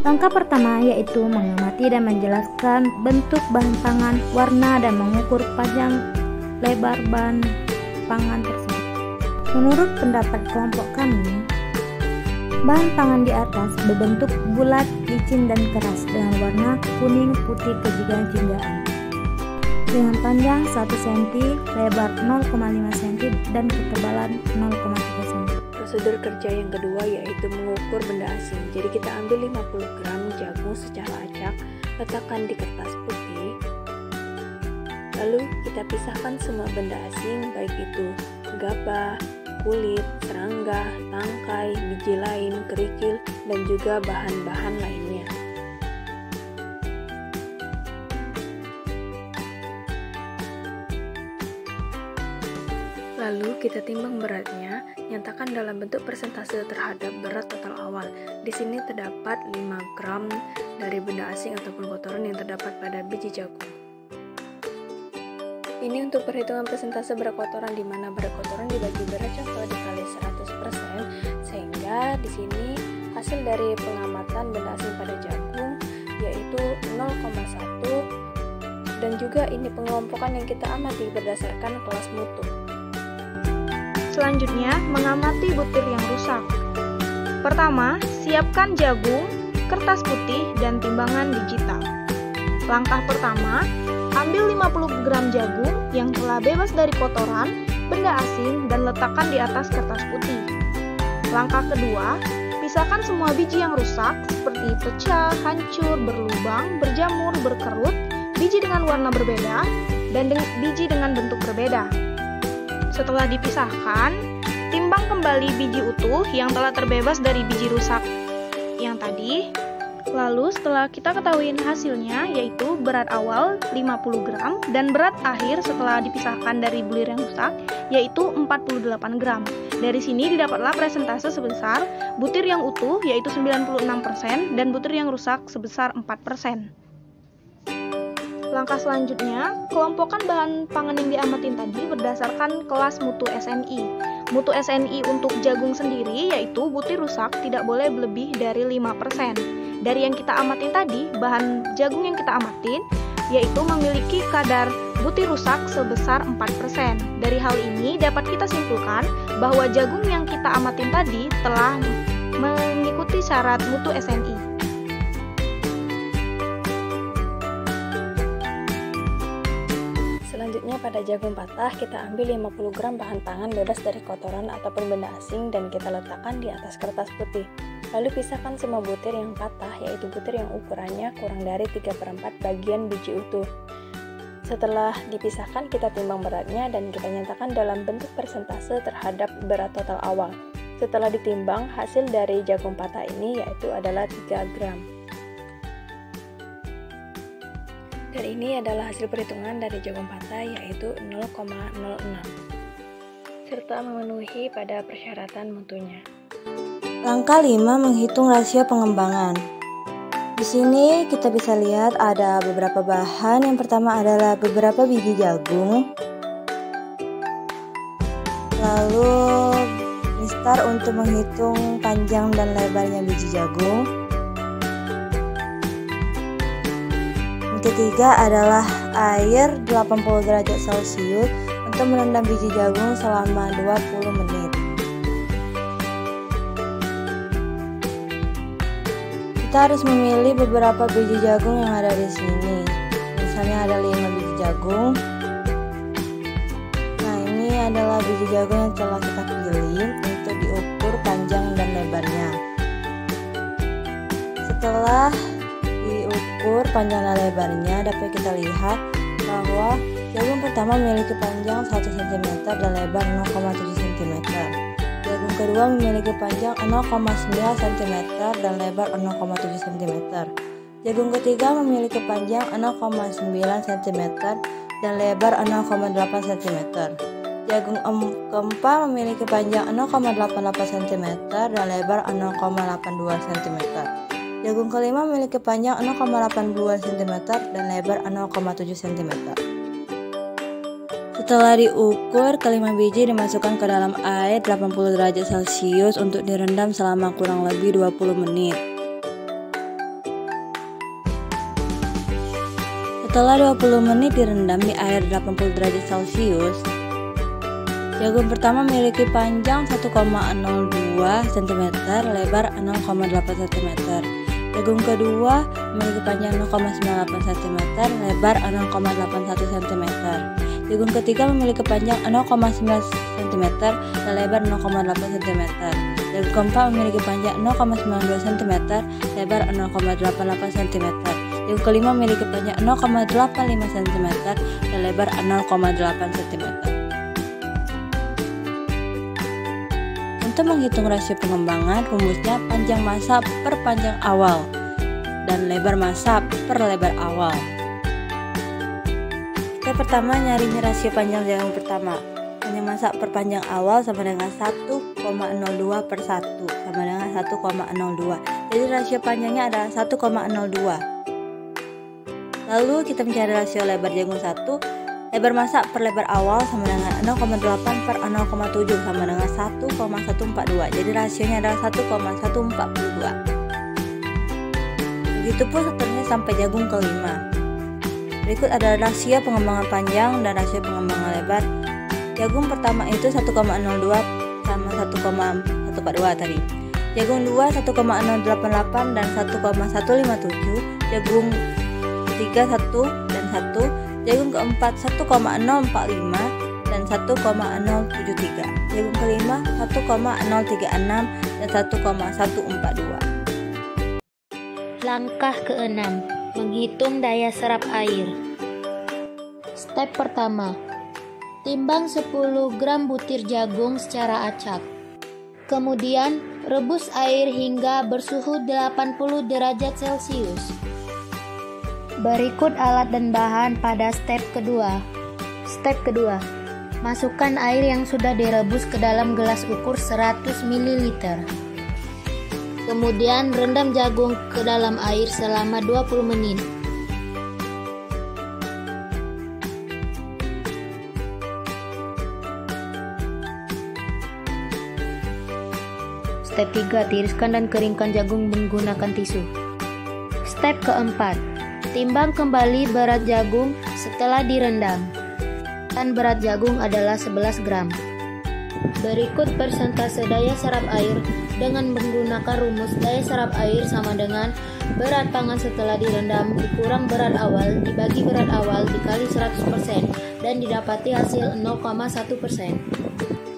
Langkah pertama yaitu mengamati dan menjelaskan bentuk bahan pangan, warna, dan mengukur panjang lebar bahan pangan tersebut. Menurut pendapat kelompok kami, bahan pangan di atas berbentuk bulat, licin, dan keras dengan warna kuning putih kejigaan-jigaan, dengan panjang 1 cm, lebar 0,5 cm, dan ketebalan 0,3 cm. Prosedur kerja yang kedua yaitu mengukur benda asing. Jadi kita ambil 50 gram jagung secara acak, letakkan di kertas putih. Lalu kita pisahkan semua benda asing, baik itu gabah, kulit, serangga, tangkai, biji lain, kerikil, dan juga bahan-bahan lainnya. Lalu kita timbang beratnya, nyatakan dalam bentuk persentase terhadap berat total awal. Di sini terdapat 5 gram dari benda asing ataupun kotoran yang terdapat pada biji jagung. Ini untuk perhitungan persentase berat kotoran, di mana berat kotoran dibagi berat contoh dikali 100%, sehingga di sini hasil dari pengamatan benda asing pada jagung yaitu 0,1, dan juga ini pengelompokan yang kita amati berdasarkan kelas mutu. Selanjutnya, mengamati butir yang rusak. Pertama, siapkan jagung, kertas putih, dan timbangan digital. Langkah pertama, ambil 50 gram jagung yang telah bebas dari kotoran, benda asing, dan letakkan di atas kertas putih. Langkah kedua, pisahkan semua biji yang rusak seperti pecah, hancur, berlubang, berjamur, berkerut, biji dengan warna berbeda, dan biji dengan bentuk berbeda. Setelah dipisahkan, timbang kembali biji utuh yang telah terbebas dari biji rusak yang tadi. Lalu setelah kita ketahui hasilnya, yaitu berat awal 50 gram dan berat akhir setelah dipisahkan dari bulir yang rusak, yaitu 48 gram. Dari sini didapatlah presentase sebesar butir yang utuh yaitu 96% dan butir yang rusak sebesar 4%. Langkah selanjutnya, kelompokkan bahan pangan yang diamatin tadi berdasarkan kelas mutu SNI. Mutu SNI untuk jagung sendiri yaitu butir rusak tidak boleh lebih dari 5%. Dari yang kita amatin tadi, bahan jagung yang kita amatin yaitu memiliki kadar butir rusak sebesar 4%. Dari hal ini dapat kita simpulkan bahwa jagung yang kita amatin tadi telah mengikuti syarat mutu SNI. Selanjutnya pada jagung patah kita ambil 50 gram bahan pangan bebas dari kotoran ataupun benda asing dan kita letakkan di atas kertas putih. Lalu pisahkan semua butir yang patah, yaitu butir yang ukurannya kurang dari 3/4 bagian biji utuh. Setelah dipisahkan kita timbang beratnya dan kita nyatakan dalam bentuk persentase terhadap berat total awal. Setelah ditimbang, hasil dari jagung patah ini yaitu adalah 3 gram. Dan ini adalah hasil perhitungan dari jagung patah yaitu 0,06 serta memenuhi pada persyaratan mutunya. Langkah 5, menghitung rasio pengembangan. Di sini kita bisa lihat ada beberapa bahan. Yang pertama adalah beberapa biji jagung. Lalu mistar untuk menghitung panjang dan lebarnya biji jagung. Ketiga adalah air 80 derajat Celcius untuk merendam biji jagung selama 20 menit. Kita harus memilih beberapa biji jagung yang ada di sini. Misalnya ada 5 biji jagung. Nah, ini adalah biji jagung yang telah kita pilih untuk diukur panjang dan lebarnya. Setelah diukur panjang dan lebarnya, dapat kita lihat bahwa jagung pertama memiliki panjang 1 cm dan lebar 0,7 cm. Jagung kedua memiliki panjang 0,9 cm dan lebar 0,7 cm. Jagung ketiga memiliki panjang 0,9 cm dan lebar 0,8 cm. Jagung keempat memiliki panjang 0,88 cm dan lebar 0,82 cm. Jagung kelima memiliki panjang 0,82 cm dan lebar 0,7 cm. Setelah diukur, kelima biji dimasukkan ke dalam air 80 derajat Celcius untuk direndam selama kurang lebih 20 menit. Setelah 20 menit direndam di air 80 derajat Celcius, jagung pertama memiliki panjang 1,02 cm, lebar 0,8 cm. Jagung kedua memiliki panjang 0,98 cm, lebar 0,81 cm. Jagung ketiga memiliki panjang 0,9 cm dan lebar 0,8 cm. Jagung keempat memiliki panjang 0,92 cm, lebar 0,88 cm. Jagung kelima memiliki panjang 0,85 cm dan lebar 0,8 cm. Untuk menghitung rasio pengembangan, rumusnya panjang massa per panjang awal dan lebar massa per lebar awal. Step pertama, nyari rasio panjang jagung pertama. Panjang massa per panjang awal sama dengan 1,02 per 1 sama dengan 1,02. Jadi rasio panjangnya adalah 1,02. Lalu kita mencari rasio lebar jagung 1. Lebar massa per lebar awal sama dengan 0,8 per 0,7 sama dengan 1,142. Jadi rasionya adalah 1,142. Begitupun seterusnya sampai jagung kelima. Berikut adalah rasio pengembangan panjang dan rasio pengembangan lebar. Jagung pertama itu 1,02 sama 1,142 tadi. Jagung 2 1,088 dan 1,157. Jagung ketiga 1 dan 1. Jagung keempat 1,045 dan 1,073. Jagung kelima 1,036 dan 1,142. Langkah ke-6, menghitung daya serap air. Step pertama, timbang 10 gram butir jagung secara acak. Kemudian, rebus air hingga bersuhu 80 derajat Celcius. Berikut alat dan bahan pada step kedua. Step kedua, masukkan air yang sudah direbus ke dalam gelas ukur 100 ml. Kemudian rendam jagung ke dalam air selama 20 menit. Step 3, tiriskan dan keringkan jagung menggunakan tisu. Step keempat, timbang kembali berat jagung setelah direndam. Dan berat jagung adalah 11 gram. Berikut persentase daya serap air dengan menggunakan rumus daya serap air sama dengan berat pangan setelah direndam dikurang berat awal dibagi berat awal dikali 100% dan didapati hasil 0,1%.